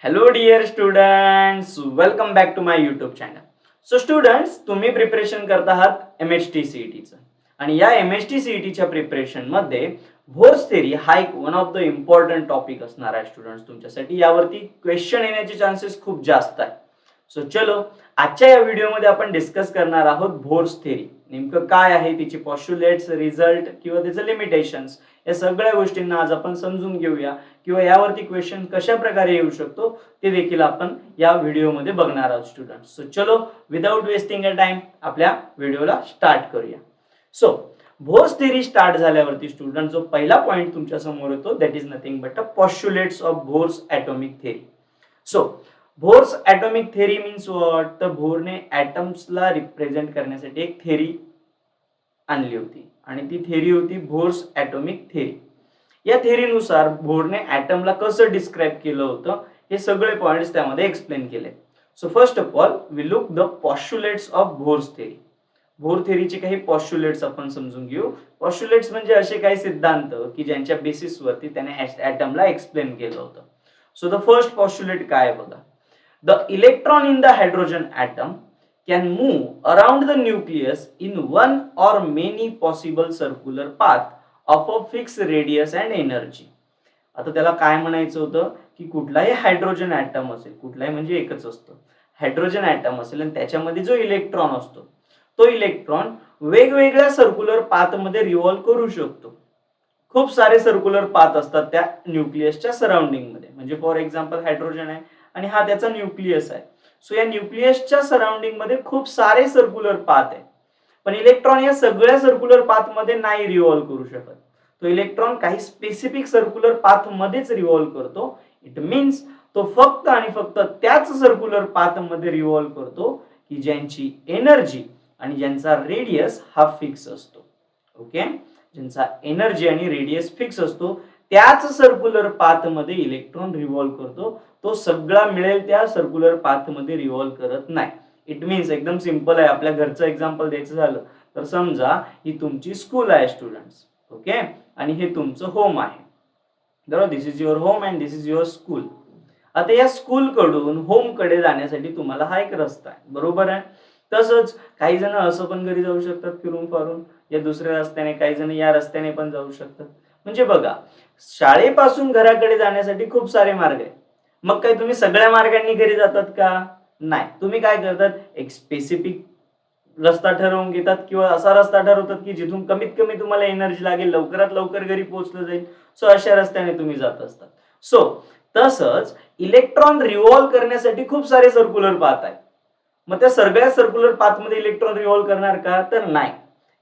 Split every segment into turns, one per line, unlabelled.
Hello dear students, welcome back to my YouTube channel. So students, तुम्ही preparation करत आहात MHT CETचं आणि या MHT CETच्या प्रिपरेशन मध्ये व्होर्स थेरी हा एक one of the important topic असणार आहे स्टुडंट्स तुमच्यासाठी. यावरती क्वेश्चन येण्याचे चान्सेस खूप जास्त आहे. सो चलो आजच्या या व्हिडिओमध्ये आपण डिस्कस करणार आहोत व्होर्स थेरी. नेमकं काय आहे, तिची पॉस्ट्युलेट्स, रिझल्ट किंवा त्याचे लिमिटेशन्स, या सगळ्या गोष्टींना आज आपण समजून घेऊया किंवा यावरती क्वेश्चन कशा प्रकारे येऊ शकतो ते देखील आपण या व्हिडिओमध्ये बघणार आहोत स्टुडंट्स. सो चलो विदाउट वेस्टिंग अ टाइम आपल्या व्हिडिओला स्टार्ट करूया. सो व्होर्स थेरी स्टार्ट झाल्यावरती स्टुडंट जो पहिला पॉइंट तुमच्या समोर येतो that is nothing but a postulates of Bohr's atomic theory. So Bohr's atomic theory means what, तर बोरने ॲटम्सला रिप्रेझेंट करण्यासाठी एक थेरी आणली होती आणि ती थेरी होती व्होर्स ॲटॉमिक थेरी. या थेरीनुसार बोरने ॲटमला कसं डिस्क्राईब केलं होतं हे सगळे पॉइंट्स त्यामध्ये एक्सप्लेन केले. So first of all we look the postulates of Bohr's theory. Bohr थेरीचे काही पॉस्ट्युलेट्स आपण समजून घेऊ. पॉस्ट्युलेट्स म्हणजे असे काही सिद्धांत की ज्यांच्या बेसिसवरती त्याने ॲटमला एक्सप्लेन केलं होतं. सो द फर्स्ट पॉस्ट्युलेट काय बघा, the electron in the hydrogen atom can move around the nucleus in one or many possible circular path of a fixed radius and energy. आता त्याला काय म्हणायचं होतं की कुठलाही हायड्रोजन ॲटम असेल, कुठलाही म्हणजे एकच असतं, हायड्रोजन ॲटम असेल आणि त्याच्यामध्ये जो इलेक्ट्रॉन असतो तो इलेक्ट्रॉन वेगवेगळ्या सर्क्युलर पाथ मध्ये रिव्हॉल्व करू शकतो. खूप सारे सर्क्युलर पाथ असतात त्या न्यूक्लियसच्या सराउंडिंग मध्ये. म्हणजे फॉर एक्झाम्पल हायड्रोजन आहे आणि हा त्याचा न्यूक्लियस आहे. सो या न्यूक्लियसच्या सराउंडिंग मध्ये खूप सारे सर्क्युलर पाथ आहे, पण इलेक्ट्रॉन या सगळ्या सर्क्युलर पाथ मध्ये नाही रिव्हॉल्व करू शकत. तो इलेक्ट्रॉन काही स्पेसिफिक सर्क्युलर पाथ मध्येच रिव्हॉल्व करतो. इट मीन्स तो फक्त आणि फक्त त्याच सर्क्युलर पाथ मध्ये रिव्हॉल्व करतो की ज्यांची एनर्जी आणि ज्यांचा रेडियस हा फिक्स असतो. ओके, ज्यांचा एनर्जी आणि रेडियस फिक्स असतो त्याच सर्क्युलर पाथ मध्ये इलेक्ट्रॉन रिव्हॉल्व करतो. तो सगळा मिळेल त्या सर्क्युलर पाथ मध्ये रिव्हॉल्व करत नाही. इट मीन्स एकदम सिंपल आहे. आपल्या घरचं एक्झाम्पल द्यायचं झालं तर समजा ही तुमची स्कूल आहे स्टुडंट्स. ओके, आणि हे तुमचं होम आहे. बरोबर, this is your home and this is your school. आता या स्कूल कडून होम कडे जाण्यासाठी तुम्हाला हा एक रस्ता आहे, बरोबर आहे. तसंच काही जण असं पण घरी जाऊ शकतात फिरून फारून, या दुसऱ्या रस्त्याने, काही जण या रस्त्याने पण जाऊ शकतात. म्हणजे बघा, शाळेपासून घराकडे जाण्यासाठी खूप सारे मार्ग आहेत. मग काय तुम्ही सगळ्या मार्गांनी घरी जातात का? नाही. तुम्ही काय करतात, एक स्पेसिफिक रस्ता ठरवून घेतात किंवा असा रस्ता ठरवतात की जिथून कमीत कमी तुम्हाला एनर्जी लागेल, लवकरात लवकर घरी पोहोचलं जाईल. सो अशा रस्त्याने तुम्ही जात असतात. सो तसंच इलेक्ट्रॉन रिव्हॉल्व करण्यासाठी खूप सारे सर्क्युलर पाथ आहेत. मग त्या सगळ्या सर्क्युलर पाथ मध्ये इलेक्ट्रॉन रिव्हॉल्व करणार का? तर नाही.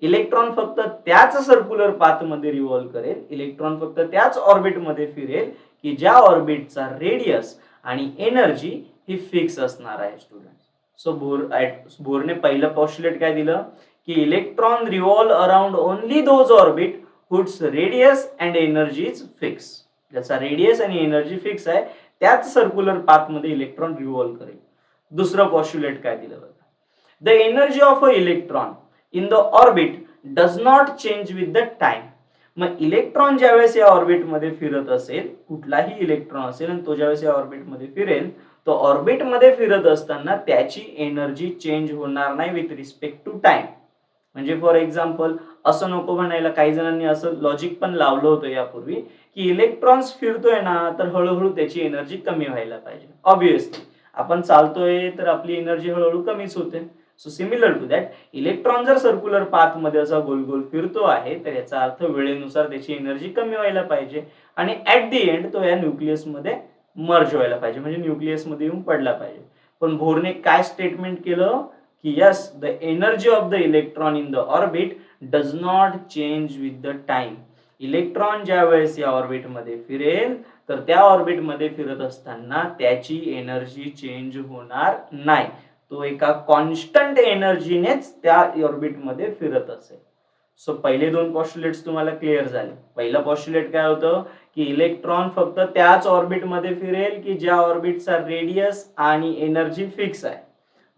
इलेक्ट्रॉन फक्त त्याच सर्क्युलर पाथ मध्ये रिव्हॉल्व करेल. इलेक्ट्रॉन फक्त त्याच ऑर्बिट मध्ये फिरेल की ज्या ऑर्बिटचा रेडियस आणि एनर्जी ही फिक्स असणार आहे स्टुडंट. सो बोरने पहिलं पॉस्ट्युलेट काय दिलं की electron revolve around only those orbit hoods radius and energy is fix. ज्याचा रेडियस आणि एनर्जी फिक्स आहे त्याच सर्क्युलर पाथ मध्ये इलेक्ट्रॉन रिव्हॉल्व करेल. दुसरं पॉस्ट्युलेट काय दिलं बघा, the energy of a electron in the orbit does not change with the time. मग इलेक्ट्रॉन ज्यावेळेस या ऑर्बिट मध्ये फिरत असेल, कुठलाही इलेक्ट्रॉन असेल आणि तो ज्यावेळेस या ऑर्बिट मध्ये फिरेल, तो ऑर्बिट मध्ये फिरत असताना त्याची एनर्जी चेंज होणार नाही विथ रिस्पेक्ट टू टाइम. म्हणजे फॉर एक्झाम्पल असं नको म्हणायला, काही जणांनी असं लॉजिक पण लावलं होतं यापूर्वी की इलेक्ट्रॉन्स फिरतोय ना तर हळूहळू त्याची एनर्जी कमी व्हायला पाहिजे. ऑब्विसली आपण चालतोय तर आपली एनर्जी हळूहळू कमीच होते. So similar to that, electron जर सर्क्युलर पाथ मध्ये असा गोल गोल फिरतो आहे तर याचा अर्थ वेळेनुसार त्याची एनर्जी कमी व्हायला पाहिजे आणि ऍट दी एंड तो या न्यूक्लियस मध्ये मर्ज व्हायला पाहिजे, म्हणजे न्यूक्लियस मध्ये येऊन पडला पाहिजे. पण बोरने काय स्टेटमेंट केलं की yes, the energy of the electron in the orbit does not change with the time. Electron ज्या वेळेस या ऑर्बिट मध्ये फिरेल तर त्या ऑर्बिट मध्ये फिरत असताना त्याची एनर्जी चेंज होणार नाही. तो एका कॉन्स्टंट एनर्जीनेच त्या ऑर्बिट मध्ये फिरत असेल. सो पहिले दोन पॉस्ट्युलेट्स तुम्हाला क्लिअर झाले. पहिलं पॉस्ट्युलेट काय होतं की इलेक्ट्रॉन फक्त त्याच ऑर्बिट मध्ये फिरेल की ज्या ऑर्बिटचा रेडियस आणि एनर्जी फिक्स आहे.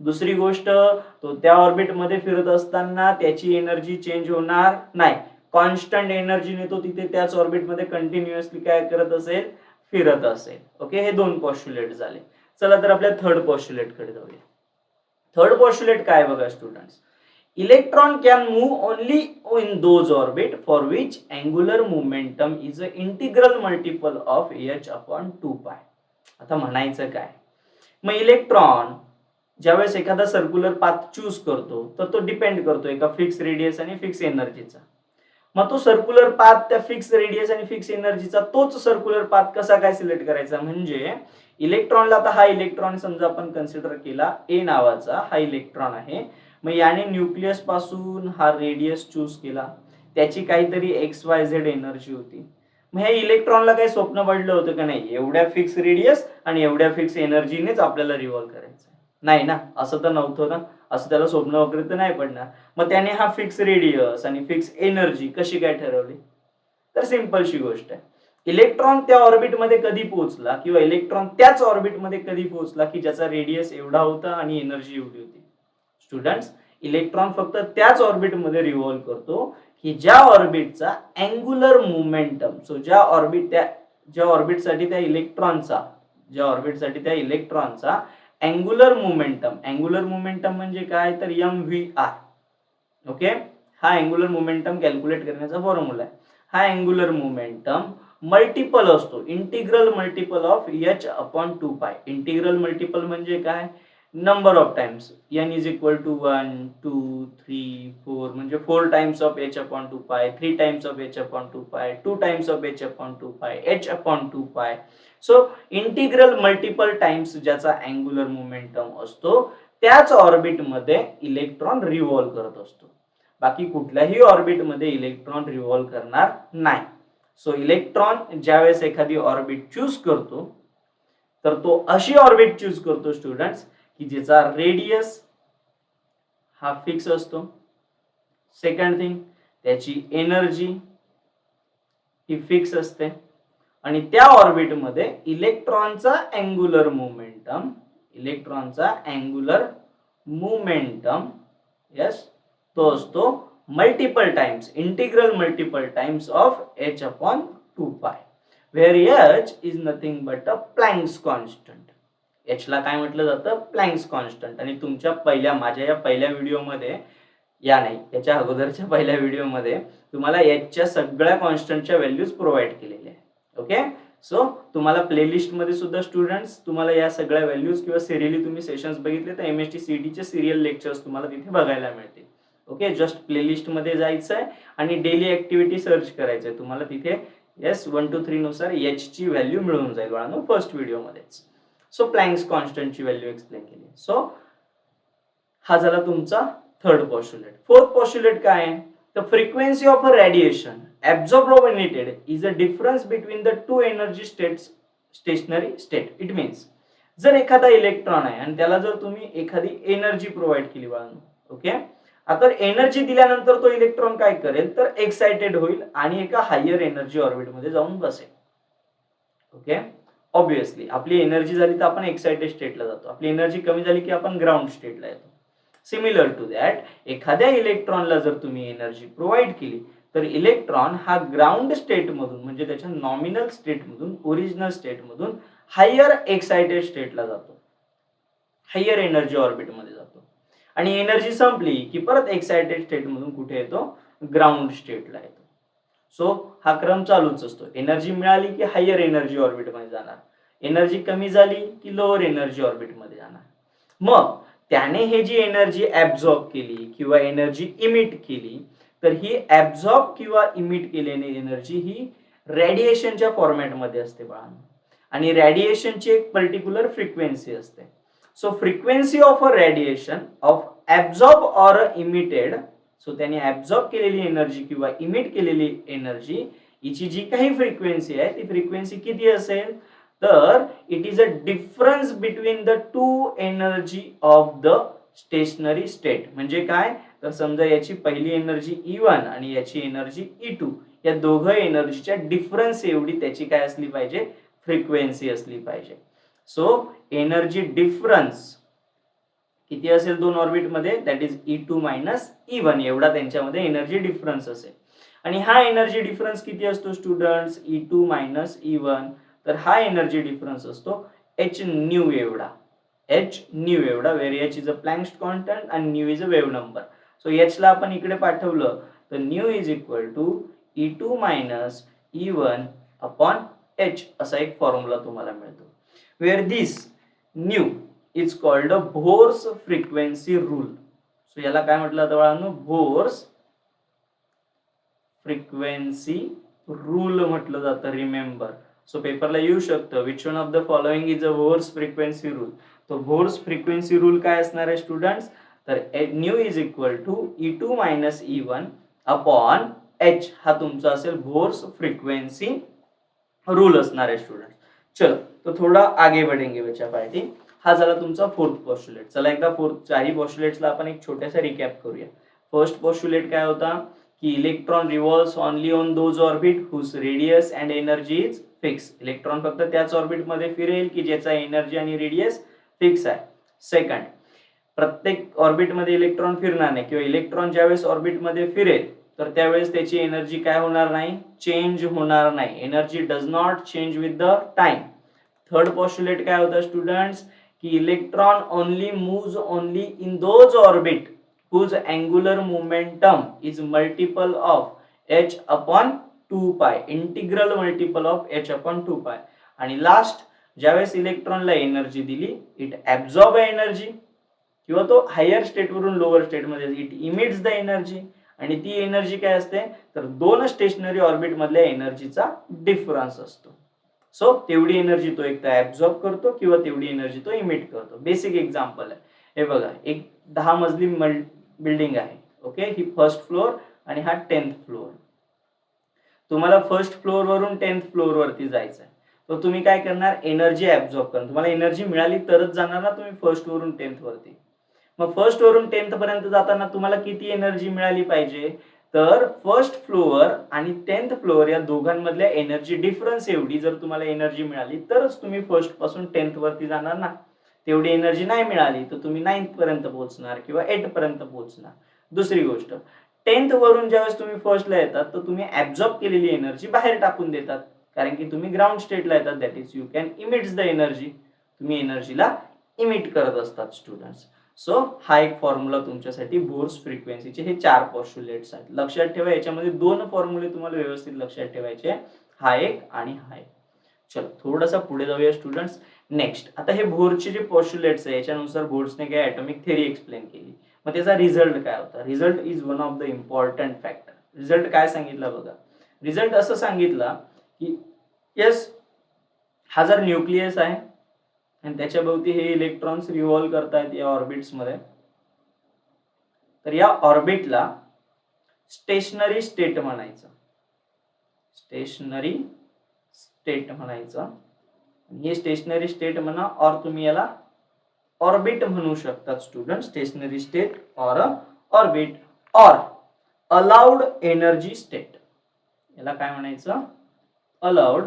दुसरी गोष्ट, तो त्या ऑर्बिट मध्ये फिरत असताना त्याची एनर्जी चेंज होणार नाही. कॉन्स्टंट एनर्जीने तो तिथे त्याच ऑर्बिट मध्ये कंटिन्युअसली काय करत असेल, फिरत असेल. ओके, हे 2 पॉस्ट्युलेट झाले. चला तर आपल्या थर्ड पॉस्ट्युलेट कडे जाऊया. थर्ड पॉस्ट्युलेट काय बघा students, electron can move only in those orbit for which angular momentum is a integral multiple of h/2π. आता म्हणायचं काय, मग इलेक्ट्रॉन ज्यावेळेस एखादा सर्क्युलर पाथ चूज करतो तर तो डिपेंड करतो एका फिक्स रेडियस आणि फिक्स एनर्जीचा. मग तो सर्क्युलर पाथ त्या फिक्स रेडियस आणि फिक्स एनर्जीचा तोच सर्क्युलर पाथ कसा काय सिलेक्ट करायचा, म्हणजे इलेक्ट्रॉनला, आता हा इलेक्ट्रॉन समजा आपण कन्सिडर केला ए नावाचा हा इलेक्ट्रॉन आहे. मग याने न्यूक्लियस पासून हा रेडियस चूज केला, त्याची काहीतरी XYZ एनर्जी होती. मग ह्या इलेक्ट्रॉनला काही स्वप्न पडलं होतं का नाही, एवढ्या फिक्स रेडियस आणि एवढ्या फिक्स एनर्जीनेच आपल्याला रिव्हॉल्व करायचं नाही ना, असं तर नव्हतं ना, असं त्याला स्वप्न वगैरे तर नाही पडणार. मग त्याने हा फिक्स रेडियस आणि फिक्स एनर्जी कशी काय ठरवली, तर सिंपलशी गोष्ट आहे, इलेक्ट्रॉन त्या ऑर्बिटमध्ये कधी पोहोचला किंवा इलेक्ट्रॉन त्याच ऑर्बिटमध्ये कधी पोहोचला की ज्याचा रेडियस एवढा होता आणि एनर्जी एवढी होती. स्टुडंट्स, इलेक्ट्रॉन फक्त त्याच ऑर्बिटमध्ये रिव्हॉल्व करतो की ज्या ऑर्बिटचा अँग्युलर मोमेंटम, सो ज्या ऑर्बिटसाठी त्या इलेक्ट्रॉनचा अँग्युलर मोमेंटम म्हणजे काय, तर mvr. ओके, हा अँग्युलर मोमेंटम कॅल्क्युलेट करण्याचा फॉर्म्युला आहे. हा अँग्युलर मोमेंटम मल्टिपल असतो, integral multiple of h/2π. Integral multiple म्हणजे काय, number of times, n is equal to 1 2 3 4, म्हणजे 4 times of h/2π, 3 times of h/2π, 2 times of h/2π, h/2π. So integral multiple times ज्याचा angular momentum असतो त्याच ऑर्बिटमध्ये electron revolve करत असतो. बाकी कुठल्याही ऑर्बिटमध्ये इलेक्ट्रॉन रिव्हॉल्व करणार नाही. सो इलेक्ट्रॉन ज्यावेळेस एखादी ऑर्बिट चूज करतो तर तो अशी ऑर्बिट चूज करतो स्टुडंट्स की ज्याचा रेडियस हा फिक्स असतो. सेकंड थिंग, त्याची एनर्जी ही फिक्स असते आणि त्या ऑर्बिटमध्ये इलेक्ट्रॉनचा अँग्युलर मोमेंटम यस तो असतो multiple times, integral multiple times of h/2π, where h is nothing but a Planck's constant. h ला काय म्हटलं जातं, प्लँक्स कॉन्स्टंट. आणि तुमच्या माझ्या या पहिल्या व्हिडिओमध्ये, याच्या अगोदरच्या पहिल्या व्हिडिओमध्ये तुम्हाला याच्या सगळ्या कॉन्स्टंटच्या व्हॅल्यूज प्रोव्हाइड केलेल्या आहे. ओके, सो तुम्हाला प्लेलिस्ट मध्ये सुद्धा स्टुडंट्स तुम्हाला या सगळ्या व्हॅल्यूज किंवा सिरियली तुम्ही सेशन्स बघितले तर MST CET चे सिरियल लेक्चर्स तुम्हाला तिथे बघायला मिळतील. ओके, जस्ट प्लेलिस्ट मध्ये जायचं आहे आणि डेली ऍक्टिव्हिटी सर्च करायचं आहे तुम्हाला तिथे. येस, 1 2 3 नुसार h ची व्हॅल्यू मिळून जाईल बाळांनो फर्स्ट व्हिडिओमध्येच. सो प्लँक्स कॉन्स्टंटची व्हॅल्यू एक्सप्लेन केली. सो हा झाला तुमचा थर्ड पॉस्ट्युलेट. फोर्थ पॉस्ट्युलेट काय आहे, the frequency of a radiation absorbed or emitted is a difference between the two energy states, stationary state. It means जर एखादा इलेक्ट्रॉन आहे आणि त्याला जर तुम्ही एखादी एनर्जी प्रोव्हाइड केली बाळांनो, ओके, आता एनर्जी दिल्यानंतर तो इलेक्ट्रॉन काय करेल तर एक्साइटेड होईल आणि एका हायर एनर्जी ऑर्बिट मध्ये जाऊन बसेल. ओके, ऑब्विसली आपली एनर्जी झाली तर आपण एक्साइटेड स्टेटला जातो, आपली एनर्जी कमी झाली की आपण ग्राउंड स्टेटला येतो. सिमिलर टू दॅट, एखाद्या इलेक्ट्रॉनला जर तुम्ही एनर्जी प्रोव्हाइड केली तर इलेक्ट्रॉन हा ग्राउंड स्टेट मधून म्हणजे त्याच्या नॉमिनल स्टेट मधून, ओरिजिनल स्टेट मधून हायर एक्साइटेड स्टेटला जातो, हायर एनर्जी ऑर्बिट मध्ये जातो. आणि एनर्जी संपली की परत एक्साइटेड स्टेट मधून कुठे येतो, ग्राउंड स्टेटला येतो. सो हा क्रम चालूच असतो. एनर्जी मिळाली की हायर एनर्जी ऑर्बिट मध्ये जाणार, एनर्जी कमी झाली की लोअर एनर्जी ऑर्बिट मध्ये जाणार. मग त्याने हे जी एनर्जी ऍब्झॉर्ब केली किंवा एनर्जी इमिट केली तर ही ऍब्झॉर्ब किंवा इमिट केलेली एनर्जी ही रेडिएशनच्या फॉर्मॅटमध्ये असते बाळांनो. आणि रेडिएशनची एक पर्टिक्युलर फ्रिक्वेन्सी असते. So frequency of a radiation of absorb or emitted, so त्याने ऍब्झॉर्ब केलेली एनर्जी किंवा इमिट केलेली एनर्जी हिची जी काही फ्रिक्वेन्सी आहे ती फ्रिक्वेन्सी किती असेल तर it is a difference between the two energy of the stationery state. म्हणजे काय तर समजा याची पहिली एनर्जी E1 आणि याची एनर्जी E2, या दोघं एनर्जीच्या डिफरन्स एवढी त्याची काय असली पाहिजे, फ्रिक्वेन्सी असली पाहिजे. सो एनर्जी डिफरन्स किती असेल दोन ऑर्बिट मध्ये, that is E2 minus E1, एवढा त्यांच्यामध्ये एनर्जी डिफरन्स असेल. आणि हा एनर्जी डिफरन्स किती असतो स्टुडंट्स, E2 मायनस E1, तर हा एनर्जी डिफरन्स असतो एच न्यू एवढा, एच न्यू एवढा, where H is a Planck's constant आणि nu is a wave number. So H ला आपण इकडे पाठवलं तर nu is equal to E2 minus E1 upon H असा एक फॉर्म्युला तुम्हाला मिळतो. Where this nu is called a Bohr's frequency rule. So याला काय म्हटलं जातं बाळांनो, बोर्स फ्रिक्वेन्सी रूल म्हटलं जातं. रिमेंबर, सो पेपरला येऊ शकतं which one of the following is a Bohr's frequency rule. तो बोर्स फ्रिक्वेन्सी रूल काय असणार आहे स्टुडंट्स, तर nu is equal to E2 minus E1 upon H हा तुमचा असेल बोर्स फ्रिक्वेन्सी रूल असणार आहे स्टुडंट. चलो तो थोड़ा आगे बढ़ेंगे बच्चा पार्टी. हा झाला तुमचा फोर्थ पॉस्ट्युलेट. चला एकदा चारही पॉस्ट्युलेट्सला आपण एक छोटासा रिकॅप करूया. फर्स्ट पॉस्ट्युलेट काय होता की electron revolves only on those orbit whose radius and energy is fix. Electron फक्त त्याच ऑर्बिट मध्ये फिरेल की ज्याचा एनर्जी आणि रेडियस फिक्स आहे. सेकंड, प्रत्येक ऑर्बिट मध्ये इलेक्ट्रॉन फिरणार नाही किंवा इलेक्ट्रॉन ज्यावेळेस ऑर्बिट मध्ये फिरेल तर त्यावेळेस त्याची एनर्जी काय होणार नाही, चेंज होणार नाही. Energy does not change with the time. Third postulate काय होता स्टुडंट्स की electron only moves only in those orbit whose angular momentum is multiple of h upon 2 pi, integral multiple of h upon 2 pi. आणि last, ज्यावेळेस इलेक्ट्रॉनला energy दिली it absorb energy किंवा तो higher state वरून lower state मध्ये it emits the energy. आणि ती energy काय असते तर दोन स्टेशनरी ऑर्बिट मधल्या एनर्जीचा डिफरन्स असतो. सो तेवढी एनर्जी तो एक तर ऍब्सॉर्ब करतो किंवा तेवढी एनर्जी तो इमिट करतो. बेसिक एक्झाम्पल आहे हे बघा, एक 10 मजली बिल्डिंग आहे. ओके, ही फर्स्ट फ्लोअर आणि हा 10th फ्लोअर. तुम्हाला फर्स्ट फ्लोअर वरून 10th फ्लोअर वरती जायचं आहे. तर तुम्ही काय करणार, एनर्जी ऍब्सॉर्ब करणार. तुम्हाला एनर्जी मिळाली तरच जाणार ना तुम्ही फर्स्ट वरून 10th वरती. मग फर्स्ट वरून 10th पर्यंत जाताना तुम्हाला किती एनर्जी मिळाली पाहिजे, तर फर्स्ट फ्लोअर आणि 10th फ्लोअर या दोघांमधल्या एनर्जी डिफरन्स एवढी जर तुम्हाला एनर्जी मिळाली तरच तुम्ही फर्स्ट पासून 10th वरती जाणार ना. तेवढी एनर्जी नाही मिळाली तर तुम्ही 9th पर्यंत पोहोचणार किंवा 8th पर्यंत पोहोचणार. दुसरी गोष्ट, 10th वरून ज्यावेळेस तुम्ही फर्स्टला येतात तर तुम्ही ऍब्सॉर्ब केलेली एनर्जी बाहेर टाकून देतात कारण की तुम्ही ग्राउंड स्टेटला येतात. That is you can emits the energy. तुम्ही एनर्जीला इमिट करत असतात स्टुडंट्स. सो हा एक फॉर्म्युला तुमच्यासाठी बोर्स फ्रिक्वेन्सीचे हे 4 पॉस्ट्युलेट्स आहेत. लक्षात ठेवा याच्यामध्ये 2 फॉर्म्युले तुम्हाला व्यवस्थित लक्षात ठेवायचे, हा एक आणि हा एक. चलो थोडासा पुढे जाऊया स्टुडंट्स. नेक्स्ट, आता हे बोर्सचे जे पॉस्ट्युलेट्स आहे याच्यानुसार बोर्सने काय ॲटॉमिक थेअरी एक्सप्लेन केली. मग त्याचा रिझल्ट काय होता, result is one of the important factor. Result काय सांगितला बघा, रिझल्ट असं सांगितला की यस, हा जर न्यूक्लियस आहे आणि त्याच्या भोवती हे इलेक्ट्रॉन्स रिव्हॉल्व करतायत या ऑर्बिट्स मध्ये, तर या ऑर्बिटला स्टेशनरी स्टेट म्हणायचं. स्टेशनरी स्टेट म्हणायचं. हे स्टेशनरी स्टेट म्हणा और तुम्ही याला ऑर्बिट म्हणू शकता स्टुडंट. स्टेशनरी स्टेट और ऑर्बिट और अलाउड एनर्जी स्टेट. याला काय म्हणायचं, allowed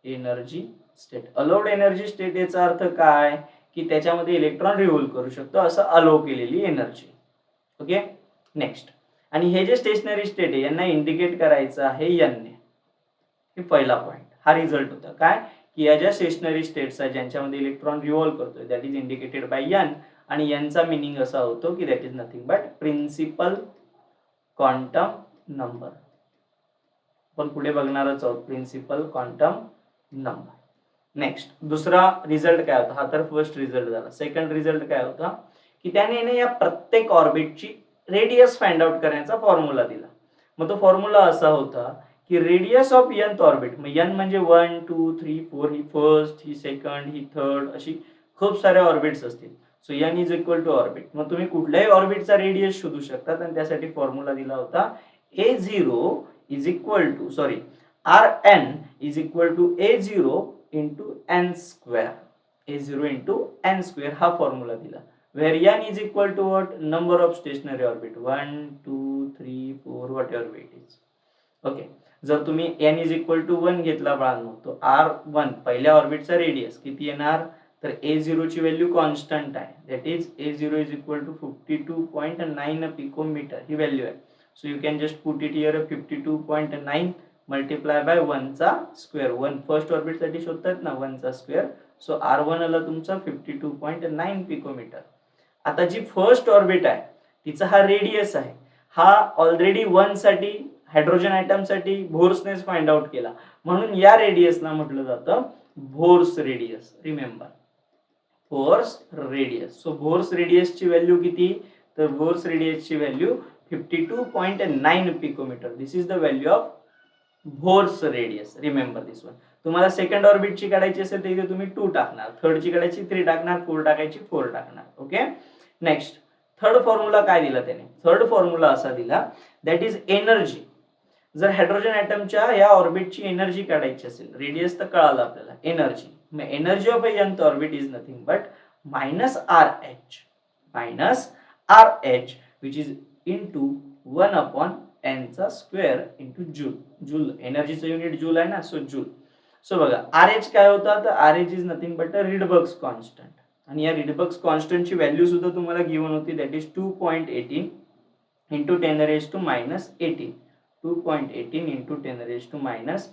energy state. Allowed energy state याचा अर्थ काय की त्याच्यामध्ये इलेक्ट्रॉन रिव्हॉल्व करू शकतो असं अलाउ केलेली एनर्जी. Okay, next. आणि हे जे स्टेशनरी स्टेट आहे यांना इंडिकेट करायचं आहे एन ने. हे पहिला पॉइंट. हा रिझल्ट होता काय की या ज्या स्टेशनरी स्टेट्स आहेत ज्यांच्यामध्ये इलेक्ट्रॉन रिव्हॉल्व करतोय that is indicated by N. आणि यांचा मिनिंग असा होतो की that is nothing but principal quantum number. पण पुढे बघणारच आहोत प्रिन्सिपल क्वांटम नंबर. नेक्स्ट, दुसरा रिझल्ट काय होता, हा तर फर्स्ट रिझल्ट झाला. सेकंड रिझल्ट काय होता की त्याने या प्रत्येक ऑर्बिटची रेडियस फाइंड आउट करण्याचा फॉर्म्युला दिला. मग तो फॉर्म्युला असा होता की रेडियस ऑफ nth ऑर्बिट. मग n म्हणजे 1 2 3 4 ही फर्स्ट, ही सेकंड, ही थर्ड, अशी खूप सारे ऑर्बिट्स असतील. So n is equal to orbit. मग तुम्ही कुठल्याही ऑर्बिटचा रेडियस शोधू शकता आणि त्यासाठी फॉर्म्युला दिला होता a0 is equal to rn is equal to a0 into n square. a0 into n square हा फॉर्म्युला दिला. where n is equal to what, number of stationary orbit 1 2 3 4 whatever it is. Okay, जर तुम्ही n is equal to 1 घेतला बाळांनो तो r1 पहिल्या ऑर्बिटचा radius किती येणार तर a0 ची व्हॅल्यू कॉन्स्टंट आहे. That is a0 is equal to 52.9 picometre ही व्हॅल्यू आहे. So you can just put it here 52.9 multiply by 1 चा स्क्वेअर. 1 फर्स्ट ऑर्बिट साठी शोधतायत ना, 1 चा स्क्वेअर. सो R1 आला तुमचा 52.9 पिकोमीटर. आता जी फर्स्ट ऑर्बिट आहे तिचा हा रेडियस आहे, हा ऑलरेडी 1 साठी हायड्रोजन ॲटम साठी बोर्सनेच फाइंड आउट केला, म्हणून या रेडियसला म्हटलं जातं Bohr's radius. Remember, Bohr's radius. So Bohr's रेडियसची व्हॅल्यू किती, तर बोर्स रेडियसची value 52.9 picometre. This is the value of Bohr's radius. Remember this one. तुम्हाला सेकंड ऑर्बिटची काढायची असेल तर इथे तुम्ही 2 टाकणार, थर्डची काढायची 3 टाकणार, 4 टाकायची 4 टाकणार. ओके. नेक्स्ट थर्ड फॉर्म्युला काय दिला त्याने, थर्ड फॉर्म्युला असा दिला दॅट इज एनर्जी. जर हायड्रोजन ॲटमच्या या ऑर्बिटची एनर्जी काढायची असेल, रेडियस तर कळालं आपल्याला, एनर्जी, मग energy of a nth orbit is nothing but minus R H which is into 1 upon n चा स्क्वेअर इंटू जूल. जूल एनर्जीचं युनिट जूल आहे ना, सो जूल. सो बघा आर एच काय होता, तर R H is nothing but a Rydberg's constant, आणि या रिडबर्ग्स कॉन्स्टंटची व्हॅल्यू सुद्धा तुम्हाला गिव्हन होती, that is 2.18 into 10 raised to minus 18. 2.18 into 10 raised to minus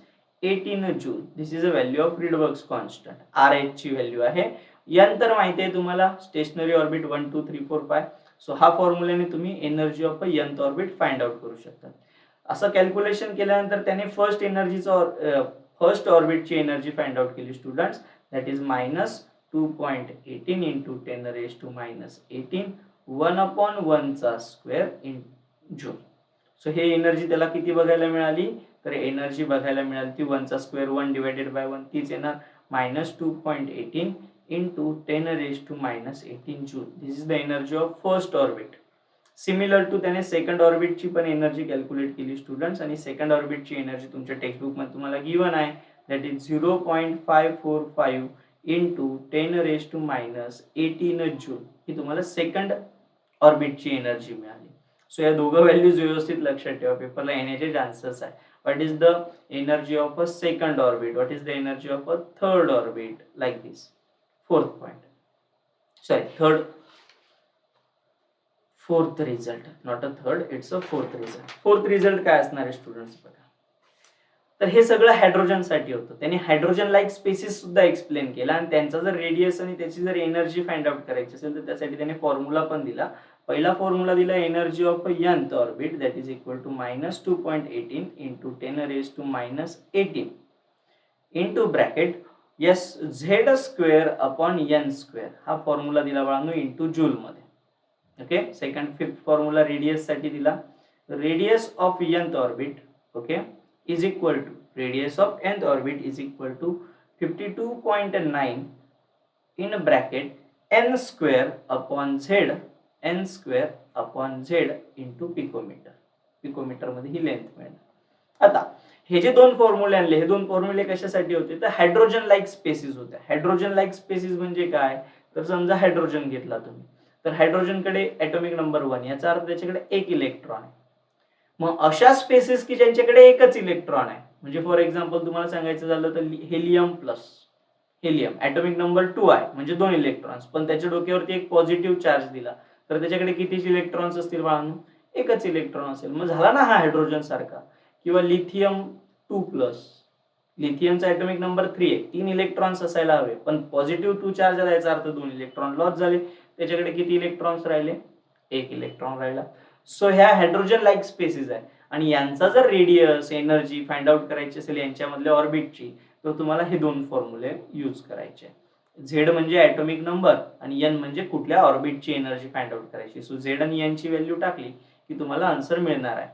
18 joule. This is a value of Rydberg's constant. R H ची value आहे. n तर माहिती आहे तुम्हाला, स्टेशनरी ऑर्बिट 1 2 3 4 5. सो हा फॉर्म्युलाने तुम्ही energy of a nth orbit find out करू शकता. असं कॅल्क्युलेशन केल्यानंतर त्याने फर्स्ट ऑर्बिटची एनर्जी फाइंड आउट केली students, that is minus 2.18 into 10 raised to minus 18 1 upon 1 चा स्क्वेअर इन जूल. सो हे एनर्जी त्याला किती बघायला मिळाली, तर एनर्जी बघायला मिळाली ती 1 चा स्क्वेअर 1 डिवायडेड बाय 1 तीच येणार, minus 2.18 into 10 raised to minus 18 joule. This is the energy of first orbit. Similar to त्याने सेकंड ऑर्बिटची पण एनर्जी कॅल्क्युलेट केली स्टुडंट्स, आणि सेकंड ऑर्बिटची एनर्जी तुमच्या टेक्स्टबुक मध्ये तुम्हाला गिव्हन आहे, that is 0.545 into 10 raised to minus 18 joule. ही तुम्हाला सेकंड ऑर्बिटची एनर्जी मिळाली. सो या दोघं व्हॅल्यूज व्यवस्थित लक्षात ठेवा, पेपरला येण्याचे चान्सेस आहे. What is the energy of a second orbit, what is the energy of a third orbit, like this. Fourth point, sorry fourth result, not a third, it's a fourth result. Fourth result काय असणार आहे students बघा. तर हे सगळं hydrogen साठी होतं. त्यांनी हायड्रोजन लाईक स्पेसिस सुद्धा एक्सप्लेन केला, आणि त्यांचा जर रेडियस आणि त्याची जर एनर्जी फाइंड आउट करायची असेल तर त्यासाठी त्याने फॉर्म्युला पण दिला. पहिला फॉर्म्युला दिला energy of nth orbit, that is equal to minus 2.18 into 10 raised to minus 18 into bracket S Z square upon n square. हा फॉर्म्युला दिला बाळांनो इंटू जूल मध्ये. Okay. Second fifth formula radius साठी दिला, radius of nth orbit, okay, is equal to radius of nth orbit is equal to 52.9 in bracket n square upon z, n square upon z into picometre. Picometre मध्ये ही length मिळणार. आता हे जे दोन फॉर्म्युले आणले, हे दोन फॉर्म्युले कशासाठी होते, तर हायड्रोजन लाईक स्पेसिस होते. हायड्रोजन लाईक स्पेसिस म्हणजे काय, तर समजा हायड्रोजन घेतला तुम्ही, तर हायड्रोजन कडे ॲटॉमिक नंबर 1, याचा अर्थ त्याच्याकडे एक इलेक्ट्रॉन आहे. मग अशा स्पेसिस की ज्यांच्याकडे एकच इलेक्ट्रॉन आहे, म्हणजे फॉर एक्झाम्पल तुम्हाला सांगायचं झालं तर helium plus helium atomic number 2 आहे, म्हणजे 2 इलेक्ट्रॉन्स, पण त्याच्या डोक्यावरती एक पॉझिटिव्ह चार्ज दिला, तर त्याच्याकडे किती इलेक्ट्रॉन्स असतील बाळांनो, एकच इलेक्ट्रॉन असेल. मग झाला ना हा हायड्रोजन सारखा. किंवा लिथियम 2 प्लस, लिथियमचा ॲटॉमिक नंबर 3 आहे, 3 इलेक्ट्रॉन्स असायला हवे, पण पॉझिटिव्ह 2 चार्ज आला, याचा अर्थ 2 इलेक्ट्रॉन लॉस झाले. त्याच्याकडे किती इलेक्ट्रॉन्स राहिले, एक इलेक्ट्रॉन राहिला. सो ह्या हायड्रोजन लाईक स्पेसिस आहे, आणि यांचा जर रेडियस एनर्जी फाइंड आउट करायची असेल यांच्यामधल्या ऑर्बिटची, तर तुम्हाला हे दोन फॉर्म्युले यूज करायचे. झेड म्हणजे ॲटॉमिक नंबर, आणि एन म्हणजे कुठल्या ऑर्बिटची एनर्जी फाइंड आउट करायची. सो झेड आणि एन ची व्हॅल्यू टाकली की तुम्हाला आन्सर मिळणार आहे.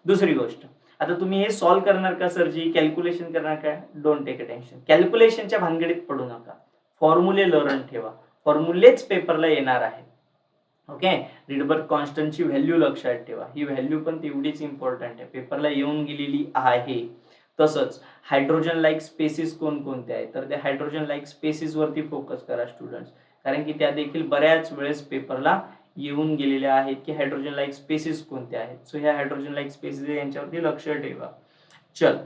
दुसरी गोष्ट, आता तुम्ही हे सॉल्व्ह करणार का सरजी, कॅल्क्युलेशन करणार का, डोंट टेक अ टेन्शन. कॅल्क्युलेशनच्या भानगडीत पडू नका, फॉर्म्युले लर्न ठेवा, फॉर्म्युलेच पेपरला येणार आहे. ओके. रिडबर्ग कॉन्स्टंटची व्हॅल्यू लक्षात ठेवा, ही व्हॅल्यू पण तेवढीच इम्पॉर्टंट आहे, पेपरला येऊन गेलेली आहे. तसंच हायड्रोजन लाईक स्पेसिस कोणकोणते आहेत, तर त्या हायड्रोजन लाईक स्पेसिस वरती फोकस करा स्टुडंट्स, कारण की त्या देखील बऱ्याच वेळेस पेपरला येऊन गेलेल्या आहेत की हायड्रोजन लाईक स्पेसिस कोणत्या आहेत. सो ह्या हायड्रोजन लाईक स्पेसिस यांच्यावरती लक्ष ठेवा. चल,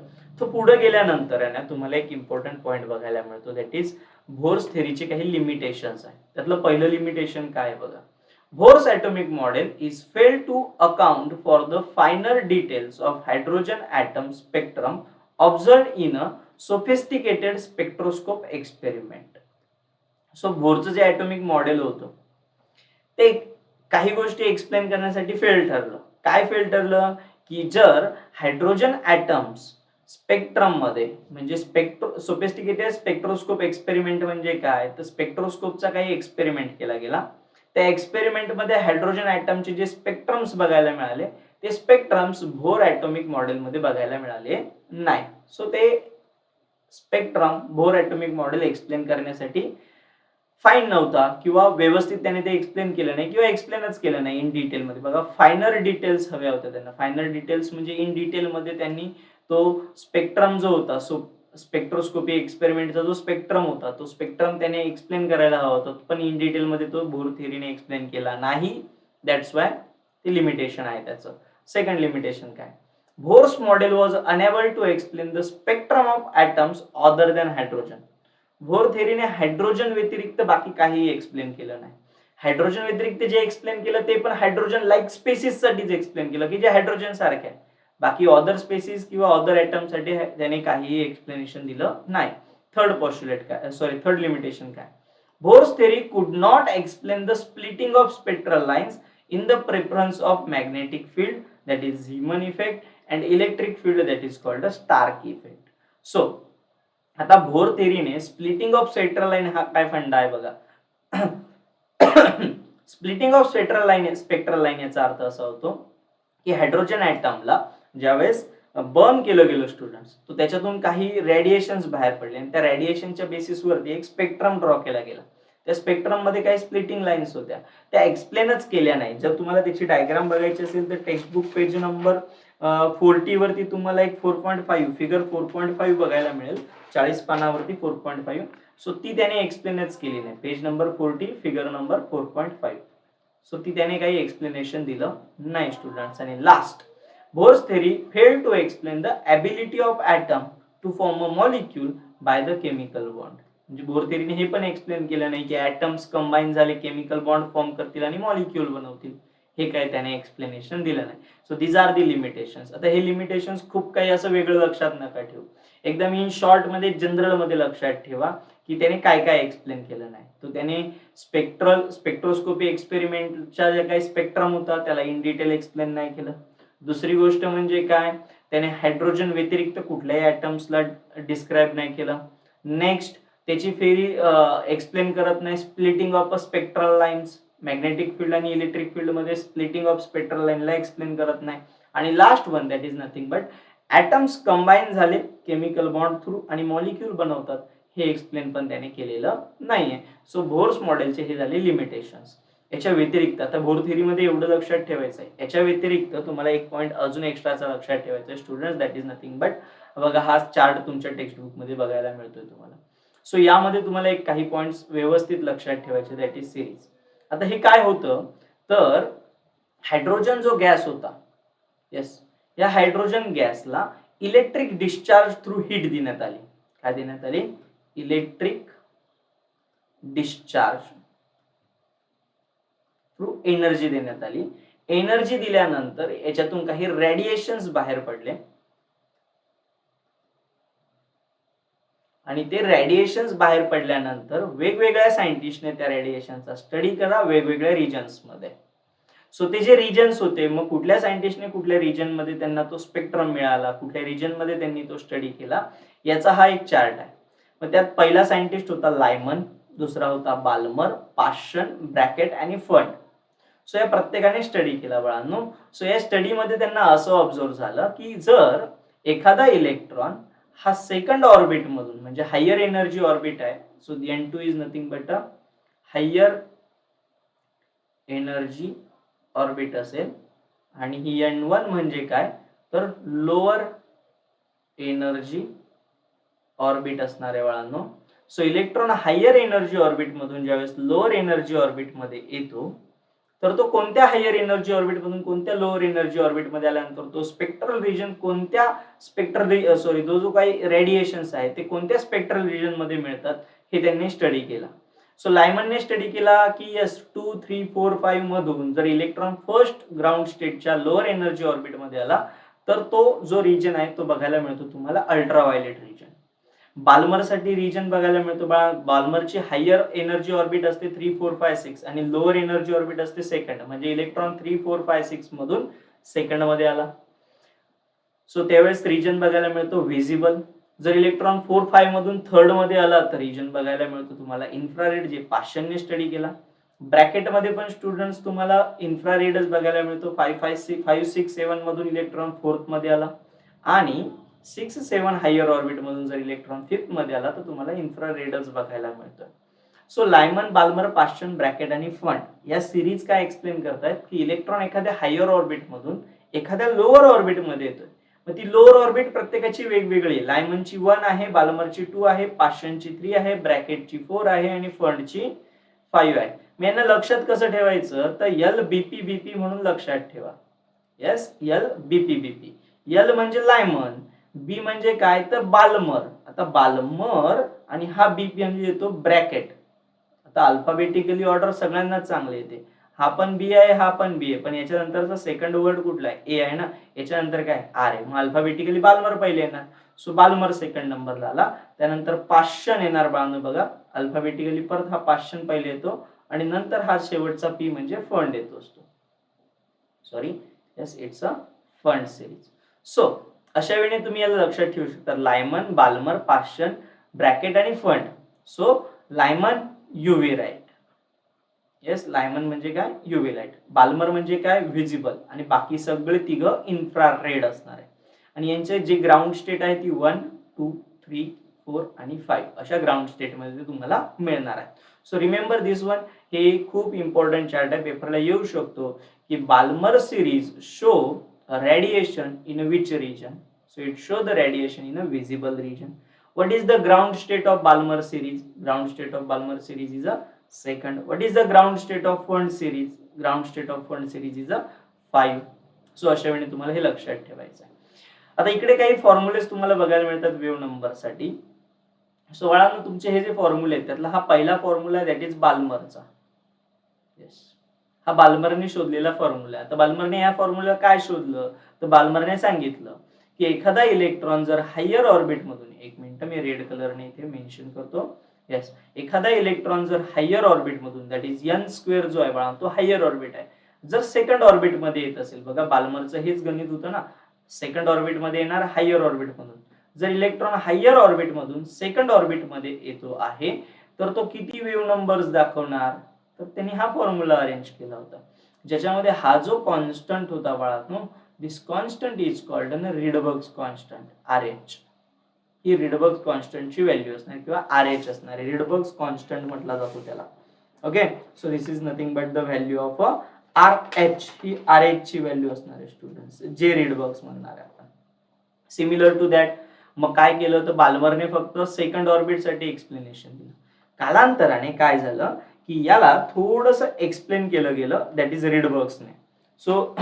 तो पुढे गेल्यानंतर आहे ना तुम्हाला एक इम्पॉर्टंट पॉइंट बघायला मिळतो, दॅट इज बोर्स थेरीचे काही लिमिटेशन्स आहेत. त्यातलं पहिलं लिमिटेशन काय बघा, Bohr's atomic model is failed to account for the finer details of hydrogen atom spectrum observed in a sophisticated spectroscope experiment. So बोरचं जे ॲटॉमिक मॉडेल होतं ते काही गोष्टी एक्सप्लेन करण्यासाठी फेल ठरलं. काय फेल ठरलं की जर हायड्रोजन ॲटम्स स्पेक्ट्रम मध्ये म्हणजे सोफिस्टिकेटेड स्पेक्ट्रोस्कोप एक्सपेरिमेंट म्हणजे काय तर स्पेक्ट्रोस्कोपचा काही एक्सपेरिमेंट केला गेला. त्या एक्सपेरिमेंट मध्ये हायड्रोजन ॲटमचे जे स्पेक्ट्रम्स बघायला मिळाले ते स्पेक्ट्रम्स बोर ॲटॉमिक मॉडेल मध्ये बघायला मिळाले नाही. सो ते spectrum bore atomic model explain करण्यासाठी फाईन नव्हता किंवा व्यवस्थित त्याने ते एक्सप्लेन केलं नाही किंवा एक्सप्लेनच केलं नाही इन डिटेल मध्ये. बघा फायनर डिटेल्स हव्या होत्या त्यांना. फायनर डिटेल्स म्हणजे इन डिटेल मध्ये त्यांनी तो स्पेक्ट्रम जो होता स्पेक्ट्रोस्कोपी एक्सपेरिमेंटचा जो स्पेक्ट्रम होता तो स्पेक्ट्रम त्याने एक्सप्लेन करायला हवा होता, पण इन डिटेल मध्ये तो बोर थिअरीने एक्सप्लेन केला नाही. दॅट्स वाय ते लिमिटेशन आहे त्याचं. सेकंड लिमिटेशन काय, Bohr's model was unable to explain the spectrum of atoms other than hydrogen. Bohr थिअरीने हायड्रोजन व्यतिरिक्त बाकी काहीही एक्सप्लेन केलं नाही. हायड्रोजन व्यतिरिक्त जे एक्सप्लेन केलं ते पण हायड्रोजन लाईक स्पेसिस साठीच एक्सप्लेन केलं की जे हायड्रोजन सारखे आहे. बाकी अदर स्पेसिस किंवा अदर ॲटम साठी त्याने काहीही एक्सप्लेनेशन दिलं नाही. थर्ड पॉस्ट्युलेट काय, थर्ड लिमिटेशन काय, Bohr's theory could not explain the splitting of spectral lines in the preference of magnetic field that is Zeeman effect and electric field that is called a Stark effect. So आता Bohr थिअरीने splitting of spectral line हा काय फंडा आहे बघा. Splitting of spectral line याचा अर्थ असा होतो की हायड्रोजन ॲटमला ज्यावेळेस बर्न केलं गेलं स्टुडंट्स तो त्याच्यातून काही रेडिएशन्स बाहेर पडले आणि त्या रेडिएशनच्या बेसिसवरती एक स्पेक्ट्रम ड्रॉ केला गेला. त्या स्पेक्ट्रम मध्ये काही स्प्लिटिंग लाईन्स होत्या, त्या एक्सप्लेनच केल्या नाही. जर तुम्हाला त्याची डायग्राम बघायची असेल तर टेक्स्टबुक पेज नंबर 40 वरती तुम्हाला एक 4.5 फिगर 4.5 बघायला मिळेल. 40 पानावरती 4.5. सो ती त्याने एक्सप्लेनच केली नाही. Page number 40 figure number 4.5. So ती त्याने काही एक्सप्लेनेशन दिलं नाही स्टुडंट्स. आणि last, Bohr's theory fail to explain the ability of atom to form a molecule by the chemical bond. म्हणजे बोर थिअरीने हे पण एक्सप्लेन केलं नाही की ॲटम्स कंबाईन झाले केमिकल बॉन्ड फॉर्म करतील आणि मॉलिक्यूल बनवतील. हे काय त्याने एक्सप्लेनेशन दिलं नाही. So these are the limitations. आता हे लिमिटेशन्स खूप काही असं वेगळं लक्षात नका ठेवू. एकदम इन शॉर्ट मध्ये जनरल मध्ये लक्षात ठेवा की त्याने काय काय एक्सप्लेन केलं नाही. तो त्याने स्पेक्ट्रोस्कोपी एक्सपेरिमेंटच्या जे काही स्पेक्ट्रम होता त्याला इन डिटेल एक्सप्लेन नाही केलं. दुसरी गोष्ट म्हणजे काय, त्याने हायड्रोजन व्यतिरिक्त कुठल्याही ॲटम्सला डिस्क्राईब नाही केलं. नेक्स्ट, त्याची फेरी एक्सप्लेन करत नाही splitting of a spectral lines. Magnetic field आणि इलेक्ट्रिक फील्ड मध्ये स्प्लिटिंग ऑफ स्पेक्ट्रल लाईनला एक्सप्लेन करत नाही. आणि last one that is nothing but atoms combine झाले केमिकल बॉन्ड थ्रू आणि मॉलिक्यूल बनवतात हे एक्सप्लेन पण त्याने केलेलं नाहीये. सो बोर्स मॉडेलचे हे झाले लिमिटेशन्स. याच्या व्यतिरिक्त आता बोर थिअरीमध्ये एवढं लक्षात ठेवायचं आहे. याच्या व्यतिरिक्त तुम्हाला एक पॉईंट अजून एक्स्ट्राचा लक्षात ठेवायचा आहे students, that is nothing but बघा हा चार्ट तुमच्या टेक्स्टबुक मध्ये बघायला मिळतोय तुम्हाला. सो यामध्ये तुम्हाला एक काही पॉइंट्स व्यवस्थित लक्षात ठेवायचे, दॅट इज सिरीज. आता हे काय होतं तर हायड्रोजन जो गॅस होता, येस, या हायड्रोजन गॅसला इलेक्ट्रिक डिस्चार्ज थ्रू हीट देण्यात आली. काय देण्यात आली? इलेक्ट्रिक डिस्चार्ज थ्रू एनर्जी देण्यात आली. एनर्जी दिल्यानंतर याच्यातून काही रेडिएशन्स बाहेर पडले आणि ते रेडिएशन्स बाहेर पडल्यानंतर वेगवेगळ्या सायंटिस्टने त्या रेडिएशनचा स्टडी करा वेगवेगळ्या रिजन्स मध्ये. सो ते जे रिजन्स होते, मग कुठल्या सायंटिस्टने कुठल्या रिजन मध्ये त्यांना तो स्पेक्ट्रम मिळाला, कुठल्या रिजन मध्ये त्यांनी तो स्टडी केला, याचा हा एक चार्ट आहे. मग त्यात पहिला सायंटिस्ट होता लायमन, दुसरा होता बाल्मर, पाश्चन, ब्रॅकेट आणि फंड. सो या प्रत्येकाने स्टडी केला बाळांनो. सो या स्टडीमध्ये त्यांना असं ऑब्झर्व झालं की जर एखादा इलेक्ट्रॉन हा सेकंड ऑर्बिट मधून म्हणजे हायर एनर्जी ऑर्बिट आहे, so N2 is nothing but a higher energy orbit असेल आणि ही N1 म्हणजे काय तर लोअर एनर्जी ऑर्बिट असणार आहे बाळांनो. So electron higher energy orbit मधून ज्यावेळेस लोअर एनर्जी ऑर्बिट मध्ये येतो तर तो कोणत्या हायर एनर्जी ऑर्बिट मधून कोणत्या लोअर एनर्जी ऑर्बिट मध्ये आल्यानंतर तो स्पेक्ट्रल रिजन कोणत्या जो काही रेडिएशन्स आहे ते कोणत्या स्पेक्ट्रल रिजन मध्ये मिळतात हे त्यांनी स्टडी केला. सो लायमनने स्टडी केला की यस 2, 3, 4, 5 मधून जर इलेक्ट्रॉन फर्स्ट ग्राउंड स्टेटच्या लोअर एनर्जी ऑर्बिट मध्ये आला तर तो जो रिजन आहे तो बघायला मिळतो तुम्हाला अल्ट्राव्हायोलेट रिजन. बाल्मर साठी रिजन बघायला मिळतो बाल्मरची हायर एनर्जी ऑर्बिट असते 3, 4, 5, 6 आणि लोअर एनर्जी ऑर्बिट असते सेकंड, म्हणजे इलेक्ट्रॉन 3, 4, 5, 6 मधून सेकंड मध्ये आला. सो त्यावेळेस रिजन बघायला मिळतो व्हिजिबल. जर इलेक्ट्रॉन 4, 5 मधून थर्ड मध्ये आला तर रिजन बघायला मिळतो तुम्हाला इन्फ्रारेड, जे पाश्चनने स्टडी केला. ब्रॅकेट मध्ये पण स्टुडंट्स तुम्हाला इन्फ्रारेडच बघायला मिळतो. 5, 6, 7 मधून इलेक्ट्रॉन फोर्थ मध्ये आला आणि 6, 7 हायर ऑर्बिट मधून जर इलेक्ट्रॉन फिफ्थ मध्ये आला तर तुम्हाला इन्फ्रारेडच बघायला मिळतं. So Lyman, Balmer, Paschen, Brackett आणि फंड या सिरीज काय एक्सप्लेन करतायत की इलेक्ट्रॉन एखाद्या हायर ऑर्बिट मधून एखाद्या लोअर ऑर्बिट मध्ये येतोय. मग ती लोअर ऑर्बिट प्रत्येकाची वेगवेगळी. लायमनची 1 आहे, बाल्मरची 2 आहे, पाश्चनची 3 आहे, ब्रॅकेटची 4 आहे आणि फंडची 5 आहे. मी यांना लक्षात कसं ठेवायचं तर एल बीपी बीपी म्हणून लक्षात ठेवा. Yes, L BP BP. L म्हणजे लायमन, बी म्हणजे काय तर बाल्मर. आता बाल्मर आणि हा बीपी म्हणजे येतो ब्रॅकेट. आता अल्फाबेटिकली ऑर्डर सगळ्यांना चांगले येते. हा पण बी आहे, हा पण बी आहे, पण याच्यानंतरचा सेकंड वर्ड कुठला आहे? ए आहे ना. याच्यानंतर काय? आर आहे. मग अल्फाबेटिकली बाल्मर पहिले येणार. सो बाल्मर सेकंड नंबरला आला. त्यानंतर पाश्चन येणार बाळांनो बघा. अल्फाबेटिकली परत हा पाश्चन पहिले येतो आणि नंतर हा शेवटचा पी म्हणजे फंड येतो असतो. Sorry, yes, it's a Pfund series. So अशा वेळी तुम्ही याला लक्षात ठेवू शकता. लायमन, बाल्मर, पाश्चन, ब्रॅकेट आणि Pfund. So Lyman UV light. Yes, Lyman म्हणजे काय? UV light. बाल्मर म्हणजे काय? व्हिजिबल. आणि बाकी सगळे तिघं इन्फ्रारेड असणार आहे. आणि यांचे जे ग्राउंड स्टेट आहे ती 1, 2, 3, 4 आणि 5 अशा ग्राउंड स्टेट मध्ये तुम्हाला मिळणार आहे. So remember this one. हे खूप इम्पॉर्टंट चार्ट आहे, पेपरला येऊ शकतो की Balmer series show radiation in which region. So it show the radiation in a visible region. What is the ground state of Balmer series? Ground state of Balmer series is a second. What is the ground state of Fund series? Ground state of Fund series is a 5. So अशा वेळी तुम्हाला हे लक्षात ठेवायचं आहे. आता इकडे काही फॉर्म्युलेस तुम्हाला बघायला मिळतात वेव्ह नंबर साठी. सो बाळांनो, तुमचे हे जे फॉर्म्युले आहेत त्यातला हा पहिला फॉर्म्युला दॅट इज बाल्मरचा. येस, हा बाल्मरने शोधलेला फॉर्म्युला. आता बाल्मरने या फॉर्म्युला काय शोधलं तर बाल्मरने सांगितलं की एखादा इलेक्ट्रॉन जर हायर ऑर्बिट मधून, एक मिनिट मी रेड कलरने इथे मेन्शन करतो. येस, एखादा इलेक्ट्रॉन जर हायर ऑर्बिट मधून, दॅट इज एन स्क्वेअर जो आहे बाळा तो हायर ऑर्बिट आहे, जर सेकंड ऑर्बिट मध्ये येत असेल, बघा बाल्मरचं हेच गणित होतं ना, सेकंड ऑर्बिट मध्ये येणार हायर ऑर्बिट मधून. जर इलेक्ट्रॉन हायर ऑर्बिट मधून सेकंड ऑर्बिट मध्ये येतो आहे तर तो किती वेव्ह नंबर्स दाखवणार? तर त्यांनी हा फॉर्म्युला अरेंज केला होता ज्याच्यामध्ये हा जो कॉन्स्टंट होता बाळांनो, this constant is called an Rydberg's constant, RH. ही रिडबर्ग्स कॉन्स्टंटची व्हॅल्यू असणार किंवा RH असणार. रिडबर्ग्स कॉन्स्टंट म्हटला जातो त्याला. Okay, so this is nothing but the value of RH. ही RH ची व्हॅल्यू असणार आहे स्टुडंट्स, जे रिडबर्ग्स म्हणणार आहे आपण. सिमिलर टू दॅट मग काय केलं तर बाल्मरने फक्त सेकंड ऑर्बिट साठी एक्सप्लेनेशन दिलं. कालांतराने काय झालं की याला थोडस एक्सप्लेन केलं गेलं, दॅट इज रिडबर्ग्सने. सो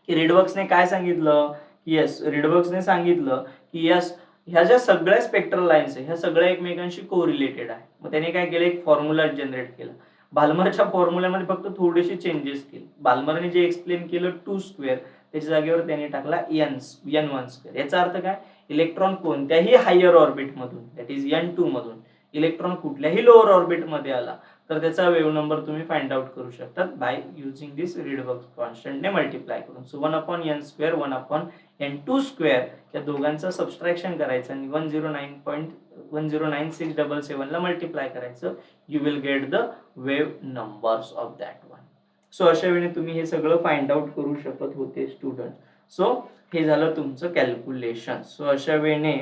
रिडबर्ग्सने काय सांगितलं की येस, रिडबर्ग्सने सांगितलं की येस, ह्या ज्या सगळ्या स्पेक्ट्रल लाईन्स आहे ह्या सगळ्या एकमेकांशी कोरिलेटेड आहे. मग त्याने काय केलं, एक फॉर्म्युला जनरेट केला. बाल्मरच्या फॉर्म्युल्यामध्ये फक्त थोडेसे चेंजेस केले. बाल्मरने जे एक्सप्लेन केलं 2 स्क्वेअर त्याच्या जागेवर त्याने टाकला n1 स्क्वेअर. याचा अर्थ काय, इलेक्ट्रॉन कोणत्याही हायर ऑर्बिट मधून, दॅट इज n2 मधून इलेक्ट्रॉन कुठल्याही लोअर ऑर्बिट मध्ये आला तर त्याचा वेव्ह नंबर तुम्ही फाइंड आउट करू शकता बाय युजिंग दिस रिडबर्ग्स कॉन्स्टंटने मल्टिप्लाय करून. So 1/n square 1/n2 square या दोघांचं सबस्ट्रॅक्शन करायचं आणि 109.109,677 ला मल्टिप्लाय करायचं. You will get the wave numbers of that one. So अशा वेळी तुम्ही हे सगळं फाइंड आउट करू शकत होते स्टुडंट. सो हे झालं तुमचं कॅल्क्युलेशन. सो अशा वेळेने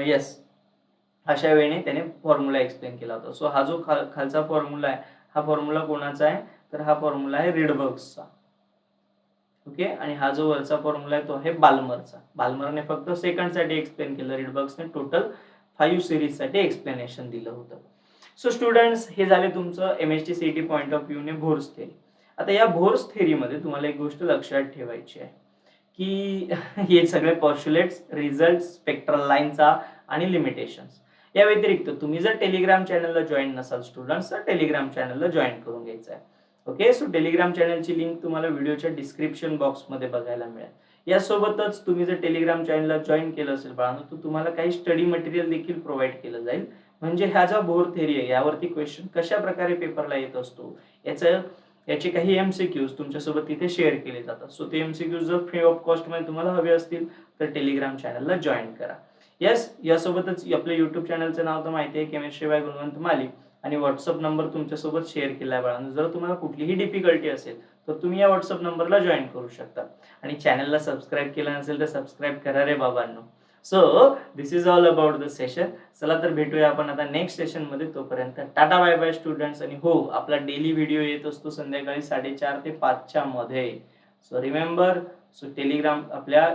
येस, अशा वेळेने त्याने फॉर्म्युला एक्सप्लेन केला होता. सो हा जो खालचा फॉर्म्युला आहे हा फॉर्म्युला कोणाचा आहे तर हा फॉर्म्युला आहे रिडबर्ग्सचा. ओके, आणि हा जो वरचा फॉर्म्युला आहे तो आहे बाल्मरचा. बाल्मरने फक्त सेकंड साठी एक्सप्लेन केलं, रिडबर्ग्सने टोटल 5 सिरीज साठी एक्सप्लेनेशन दिलं होतं. सो स्टुडंट्स, हे झाले तुमचं MHT CET point of view ने बोर्स थेरी. आता या बोर्स थेरीमध्ये तुम्हाला एक गोष्ट लक्षात ठेवायची आहे की हे सगळे पॉस्ट्युलेट्स, रिझल्ट, स्पेक्ट्रल लाईनचा आणि लिमिटेशन्स. या व्यतिरिक्त तुम्ही जर टेलिग्राम चॅनलला जॉईन नसाल स्टुडंट्स तर टेलिग्राम चॅनलला जॉईन करून घ्यायचं आहे. ओके, सो टेलिग्राम चॅनलची लिंक तुम्हाला व्हिडिओच्या डिस्क्रिप्शन बॉक्समध्ये बघायला मिळेल. यासोबतच तुम्ही जर टेलिग्राम चॅनलला जॉईन केलं असेल बाळांनो, तर तुम्हाला काही स्टडी मटेरियल देखील प्रोव्हाइड केलं जाईल. म्हणजे ह्या ज्या बोर थेरी आहे यावरती क्वेश्चन कशा प्रकारे पेपरला येत असतो, याचे काही एमसीक्यूज तुमच्यासोबत तिथे शेअर केले जातात. सो ते एमसीक्यूज जर फ्री ऑफ कॉस्ट मध्ये तुम्हाला हवे असतील तर टेलिग्राम चॅनलला जॉईन करा. यासोबतच आपल्या युट्यूब चॅनलचं नाव तर माहिती आहे, केमिस्ट्री बाय गुणवंत माली, आणि व्हॉट्सअप नंबर तुमच्यासोबत शेअर केला आहे बाळांनो. जर तुम्हाला कुठलीही डिफिकल्टी असेल तर तुम्ही या व्हॉट्सअप नंबरला जॉईन करू शकता. आणि चॅनलला सबस्क्राईब केलं नसेल तर सबस्क्राईब करा रे बाबांनो. So this is all about the session. चला तर भेटूया आपण आता नेक्स्ट सेशन मध्ये. तोपर्यंत टाटा बाय बाय स्टुडंट्स. आणि हो, आपला डेली व्हिडिओ येत असतो संध्याकाळी 4:30 ते 5 मध्ये. सो रिमेंबर, सो टेलिग्राम आपल्या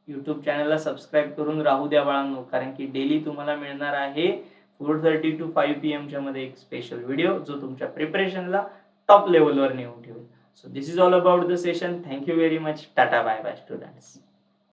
युट्यूब चॅनलला सबस्क्राईब करून राहू द्या बाळांनो, कारण की डेली तुम्हाला मिळणार आहे 4:30 to 5 PM च्या मध्ये एक स्पेशल व्हिडिओ जो तुमच्या प्रिपरेशनला टॉप लेवलवर नेऊन ठेवेल. So this is all about the session. Thank you very much. Tata bye bye students.